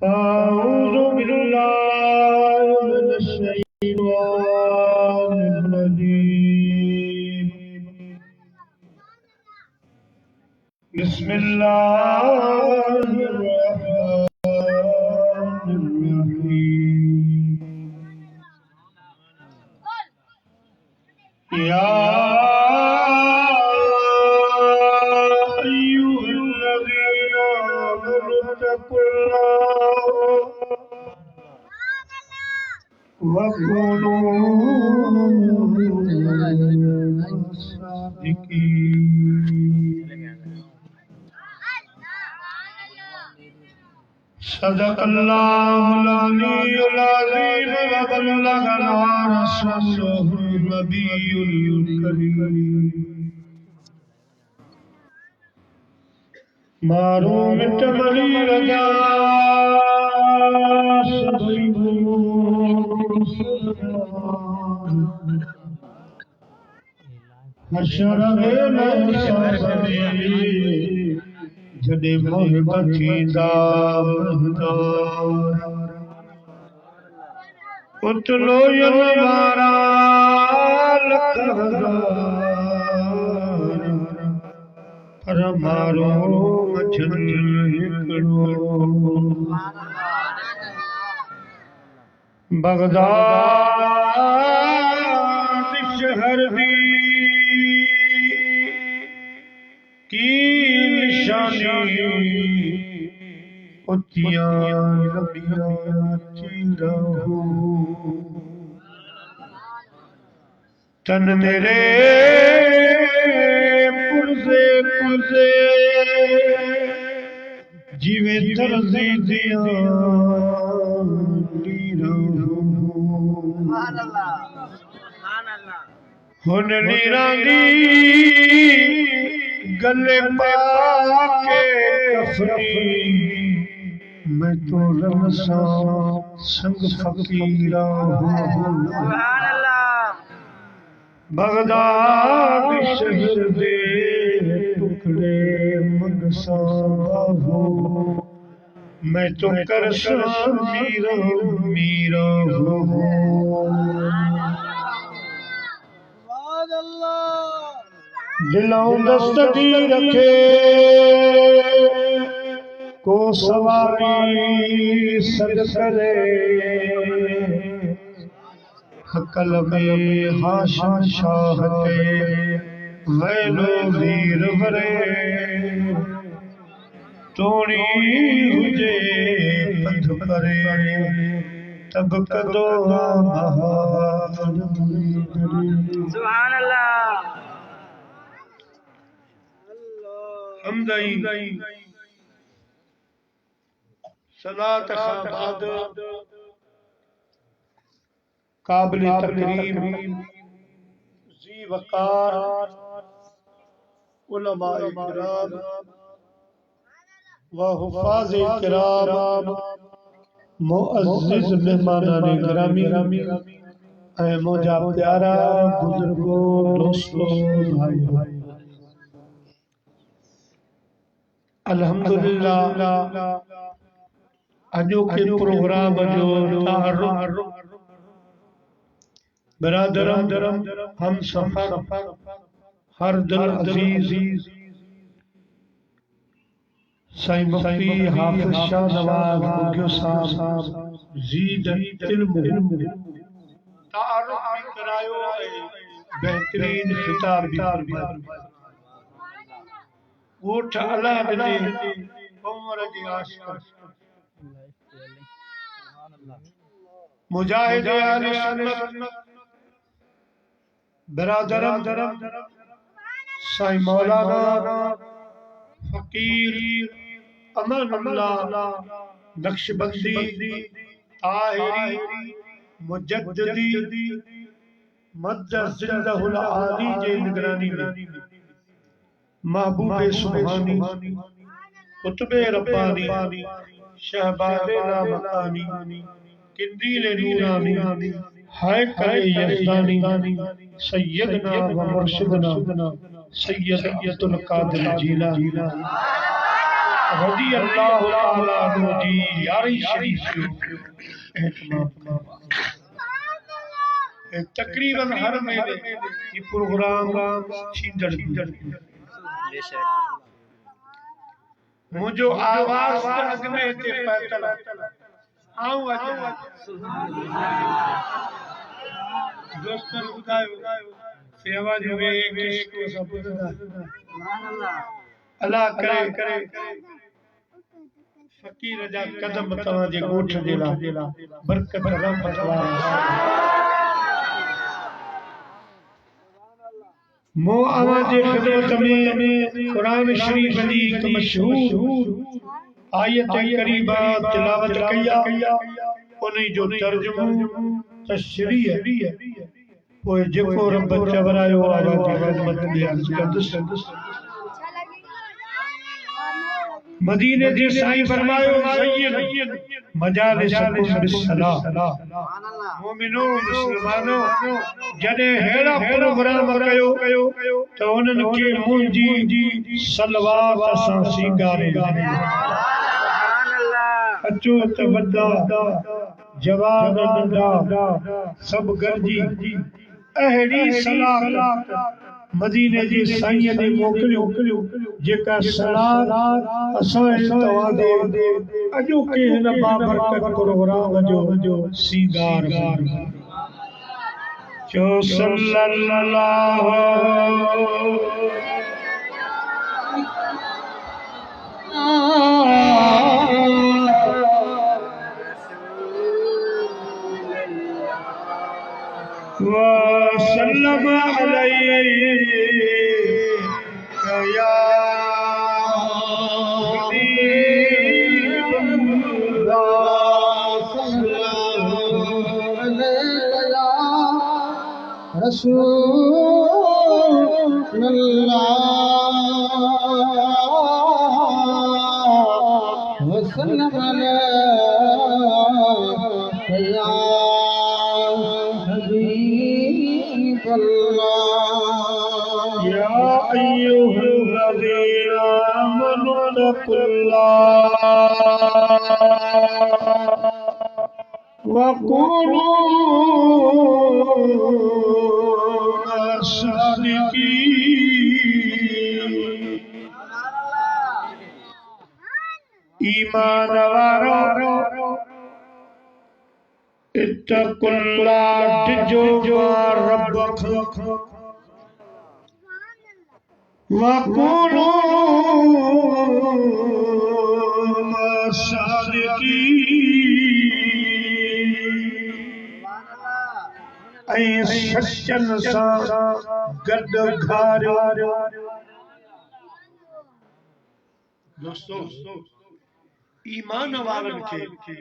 أعوذ بالله من الشيطان الرجيم بسم الله الرحمن الرحيم يا أيها الذين آمنوا اتقوا الله وكونوا صادقين صدق الله العلي العظيم وبلغنا رسوله النبي الكريم मारो मिट मली रजा हशर में जॾे मोहबत थींदा उतलो वारा लख पर मारो मछल हिकिड़ो बगदाद शहर दी की निशानी उचियां लंबियां चीरा तन मेरे पुरजे पुरजे जीवे तरजी दिया हुन नीरांगी गले पाके कफनी मैं तो रमसा संग फकीरा बगदाद शहर दे टुकड़े मनसा हो मैं तो करसा मीरा मीरा हो दिलों दस्तगी रखे को सवारी सद करे हकल में हाशम शाह के वैलो वीर वरे तोड़ी हुजे पथ करे तब कदो सुभान अल्लाह हमदई सलात खाबाद काबिल तकरीम जी वकार उलमाए किराम व हुफाज़े किराम मुअज़्ज़िज़ मेहमानाने गिरामी ऐ मुझा प्यारा बुजुर्गो दोस्तों भाई अल्हम्दुलिल्लाह अॼोके प्रोग्राम जो तारुफ बरादरम हम सफर हर दिल अजीज साईं मुफ्ती हाफिज शाह नवाज बुग्यो साहब जीद इल्म तारुफ भी करायो बेहतरीन खिताब भी फरमायो ऊठ अला ने उमर जी आशिक मुजाहिद अहले सुन्नत बरादरम साईं मौलाना फकीर अमनुल्लाह नक्शबंदी ताहिरी मुजद्दिदी मद्द जिंदहुल आली जे निगरानी में महबूब सुभानी कुतुबे रब्बानी शहबाज़े नामकानी किंदील नूरानी हाय करे यज़दानी सैयदना व मुर्शिदना सैयद अब्दुल कादिर जीलानी रज़ी अल्लाह ताला अन्हु जी यारी शरीफ जो एहतमाम तकरीबन हर महीने ये प्रोग्राम थींदड़ मुझो आवाज अग में हिते पहुतल आऊं अज दोस्तन ॿुधायो सेवा जो वे किश्क सब अल्लाह करे फकीर जा कदम तव्हां जे ॻोठ जे लाइ बरकत रहमत मो आवाज जे खिदमत में कुरान शरीफ जी एक मशहूर आयत करीबा तिलावत कया उन्हीं जो तर्जुमो तशरीह पोइ जेको रब चवरायो आवाज जी खिदमत में अर्ज़ कंदुसि मदीने जे साईं फरमायो सय्यद मजालिसकुम बिस्सलाह मोमिनो मुस्लमानो जडे हेड़ा प्रोग्राम कयो तो उन्हनि खे मुंहिंजी सलवात सां सींगारे अचो त वॾा जवान नंढा सभु गॾिजी अहिड़ी सलाह मदीने जे साईं ने मोकिलियो जेका सलाह असां तव्हां दे अॼोके हिन बाबरकत प्रोग्राम जो सींगार चो सल्लल्लाहु वसल्लम अलैहि या रसूलल्लाह वसल्लम अलैहि या हबीब अल्लाह या अय्युहल्लज़ीना आमनू तक़ुल्लाह वक़ूलू ईमान वारो इत्तक़ुल्लाह जो रब वक़ूलू ऐं सचन सां गॾु घारियो दोस्तों ईमान वारनि खे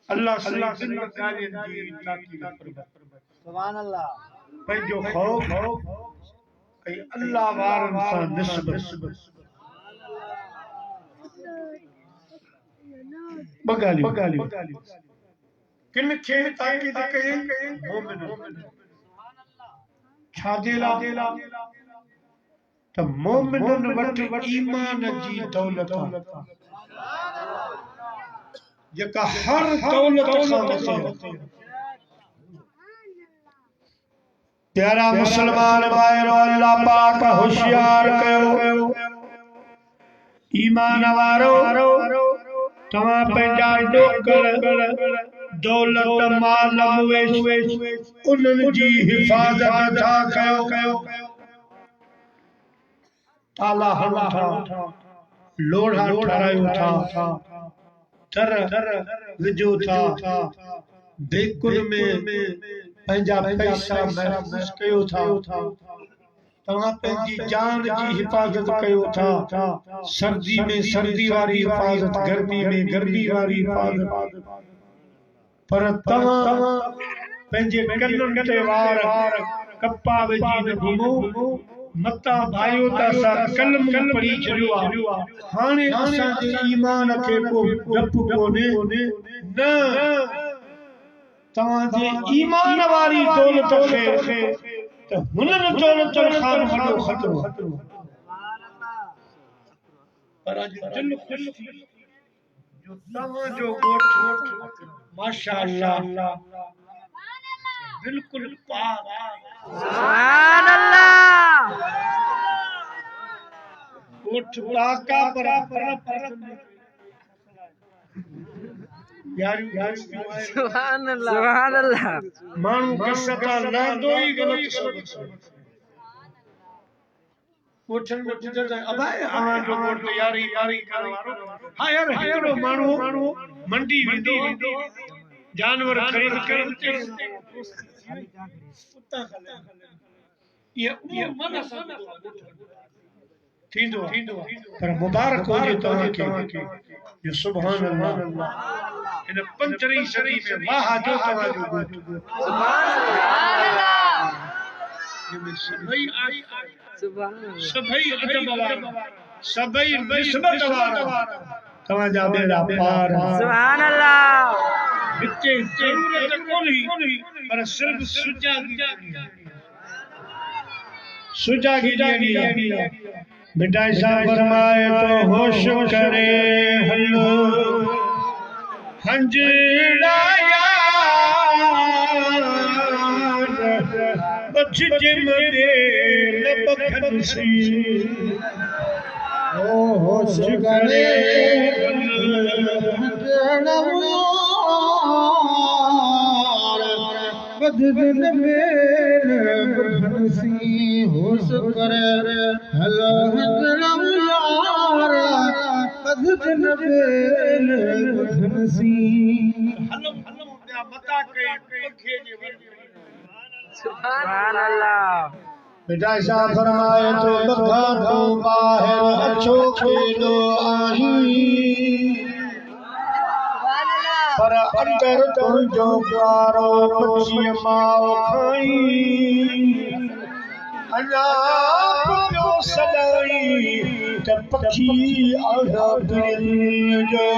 अल्लाह सुभान अल्लाह पंहिंजो खौफ ऐं अल्लाह वारनि सां निस्बत बगालियो किन खे ताकीद कई मोमिन छाजे ला त मोमिनन वटि ईमान जी दौलत जेका हर दौलत खां मथे प्यारा मुसलमान भाइरो अल्लाह पाक होशियार कयो ईमान वारो तव्हां पंहिंजा डोकर दौलत माल मवेश उन्हनि जी हिफ़ाज़त था कयो ताला हणो था लोढ़ा ठारायो था दर विझो था बेकुल में पंहिंजा पैसा महफ़ूज़ कयो था तव्हां पंहिंजी जान जी हिफ़ाज़त कयो था सर्दी में सर्दी वारी हिफ़ाज़त गर्मी में गर्मी वारी हिफ़ाज़त पर तव्हां पंहिंजे कननि ते वार कपा विझी न घुमो मता भाइयो त असां कलम पढ़ी छॾियो आहे हाणे असांजे ईमान खे को डपु कोन्हे न तव्हांजे ईमान वारी दौलत खे त हुननि दौलतुनि खां वॾो ख़तरो पर अज दिल खुश थी जो तव्हां जो गोठ माशाअल्लाह बिल्कुल पाक सुभान अल्लाह गोठ पाका पर यारी सुभान अल्लाह मानू कसता लड़दो ही गलत सबक कोठन में गुजर अबाए आवा जो गोठ यारी यारी करवारो हां यार हेरो मानू मंडी विंदो जानवर खरीद करते कुत्ता खले ये मन थींदो पर मुबारक हो जे तव्हां के जो सुभान अल्लाह इन 15वीं सदी में वाह जो तव्हां जो गोठ सुभान अल्लाह सभई आई सुभान अल्लाह सभई अदब वारा सभई निस्बत वारा तव्हां जा बेड़ा पार सुभान अल्लाह हिते जरूरत कोन्ही पर सिर्फ सुजागी ॾियणी बेटा ऐसा फरमाए तो होश करे हलो हंजड़ा बच जिमदे लबखन सी ओ होश करे बददिल मेरे बदनसी होश करे हलो हंजड़ा बददिल मेरे बदनसी हलो मता के पखे जे वर सुभान अल्लाह बेटा ऐसा फरमाए तो बखा तो बाहर अच्छो खेलो आही पर अंदर तुझो प्यारो बच्ची माओ खाई अना पियो सदाई त पखी आधा दिल जो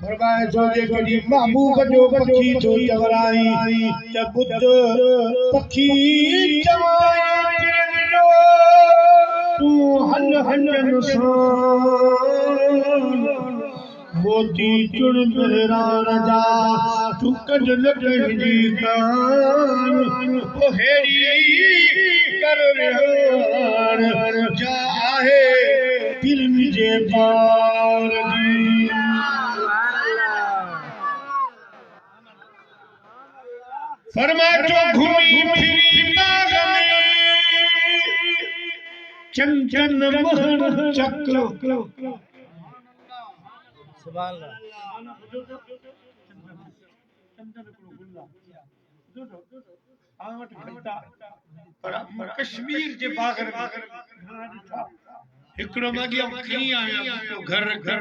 फरमाए जो जे कदी महबूब जो पखी जो चवराई त बुत पखी चवाई दिल जो तू हल हल मोती चुन मेहरान जा तू कज लगी कान ओ हेड़ी कर रहर जा है दिल मुझे पार दी फरमा जो घूमी फिरी बाग में चंचन महन चक्र सुभान अल्लाह कश्मीर जे बागर हिकड़ो मगिया खणी आया घर घर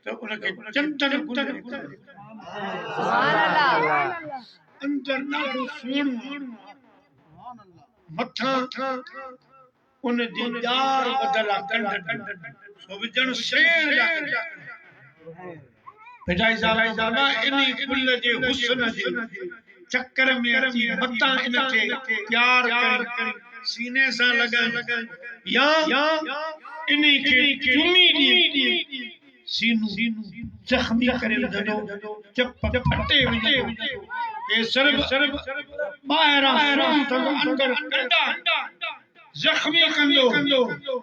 तो उनके चंचन सुभान अल्लाह अंदर नालो सोणो मथा उन जी यार बदला कंड सो विजन शेर जा बेटा साहब इनी कुल जे हुस्न जे चक्कर में अची मता इनके प्यार कर सीने सा लगा या इनी के चुमी दी सीनू जख्मी करे दो चप फटे विजे ए सर्व बाहर अंदर कंडा जख्मी कंदो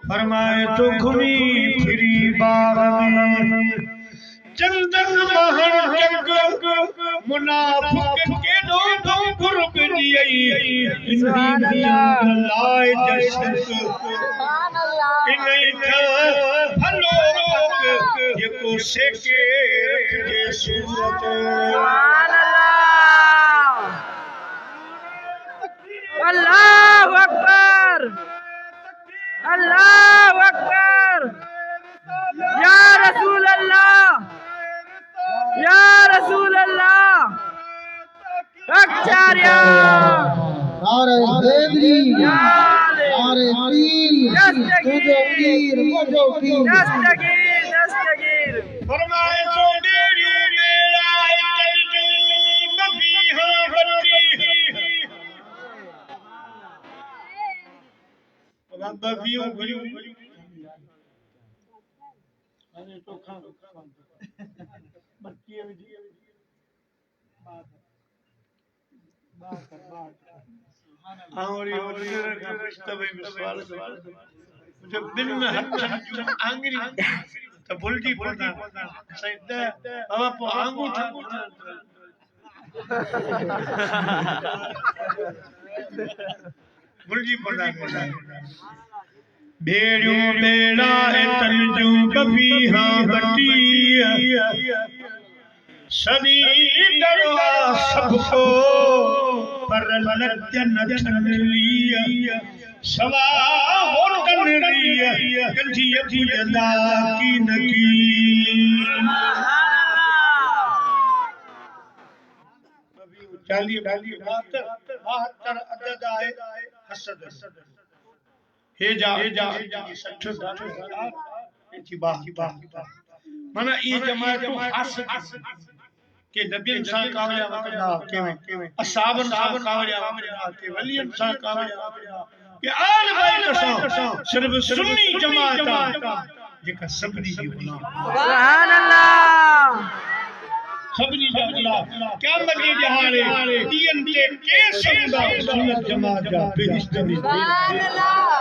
फरमाए तो घुमी फिरी बाग में चंदन महर जग मुनाफिक के दो गुरब दियई सुभान अल्लाह लाए जशक सुभान अल्लाह इनई भलो जेको सेके रखजे सूरत सुभान अल्लाह अल्लाहु अकबर अल्लाहु अकबर या रसूल अल्लाह या रसूल अल्लाह आचार्य नारे हैदरी नारे नारे पीर तुझो पीर मुझो पीर दस्तगीर फरमाए तो बेड़ी बेड़ा चल जो मफीहा बत्ती बबियों घड़ियों अरे तो खा बच्ची है जी और ये उधर का तभी सवाल जब बिन हथन जो आंगरी तो बुलजी पड़ता सैद अब आंगू ठगू बुलजी पड़ता बेड़ियों बेड़ा है तंजू कभी हाँ बटी सदी डरवा सबको पर लज्जन छन लिया सवा और कर लिया कंठी अपनी अदा की नकी चालिए चालिए 72 अदद आए हसद हे जा 60 इथी बाह माना ये जमात हसद के नबियन सा कावड़िया वकदा केवे असहाबन सा कावड़िया वकदा के वलियन सा कावड़िया वकदा के आल बैत सा सिर्फ सुन्नी जमात जेका सबनी जी गुलाम सुभान अल्लाह सबनी जा गुलाम क्या मजे जहाले दियन ते के संदा सुन्नत जमात जा बेइज्जती सुभान अल्लाह